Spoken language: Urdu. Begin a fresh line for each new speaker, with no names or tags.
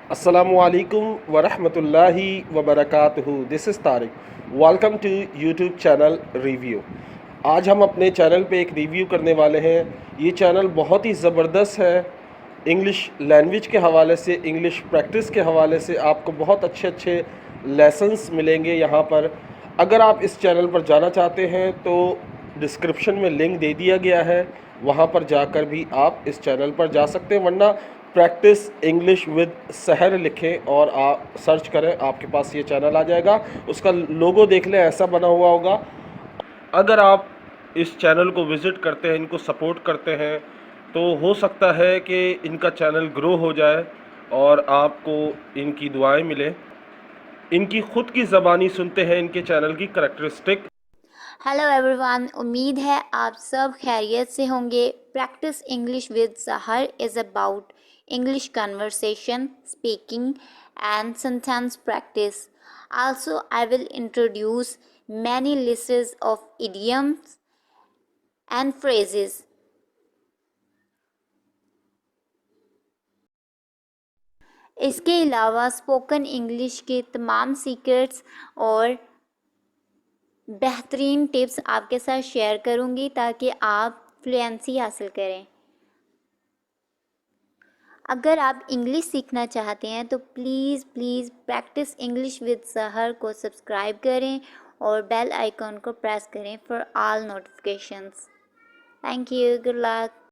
السلام علیکم ورحمۃ اللہ وبرکاتہ. This is Tariq. Welcome to YouTube channel review. آج ہم اپنے چینل پہ ایک ریویو کرنے والے ہیں. یہ چینل بہت ہی زبردست ہے. انگلش لینگویج کے حوالے سے، انگلش پریکٹس کے حوالے سے آپ کو بہت اچھے اچھے لیسنس ملیں گے یہاں پر. اگر آپ اس چینل پر جانا چاہتے ہیں تو ڈسکرپشن میں لنک دے دیا گیا ہے، وہاں پر جا کر بھی آپ اس چینل پر جا سکتے ہیں. ورنہ پریکٹس انگلش ود سحر لکھیں اور آپ سرچ کریں، آپ کے پاس یہ چینل آ جائے گا. اس کا لوگو دیکھ لیں، ایسا بنا ہوا ہوگا. اگر آپ اس چینل کو وزٹ کرتے ہیں، ان کو سپورٹ کرتے ہیں، تو ہو سکتا ہے کہ ان کا چینل گرو ہو جائے اور آپ کو ان کی دعائیں ملیں. ان کی خود کی زبانی سنتے ہیں، ان کے چینل کی کریکٹرسٹک.
ہیلو ایوری ون، امید ہے آپ سب خیریت سے ہوں گے. Practice English with Sehar is about English conversation, speaking and sentence practice. Also I will introduce many lists of idioms and phrases. اس کے علاوہ اسپوکن انگلش کے تمام سیکرٹس اور بہترین ٹپس آپ کے ساتھ شیئر کروں گی تاکہ آپ فلوئنسی حاصل کریں. اگر آپ انگلش سیکھنا چاہتے ہیں تو پلیز پریکٹس انگلش ود سحر کو سبسکرائب کریں اور بیل آئیکن کو پریس کریں for all notifications. Thank you. Good luck.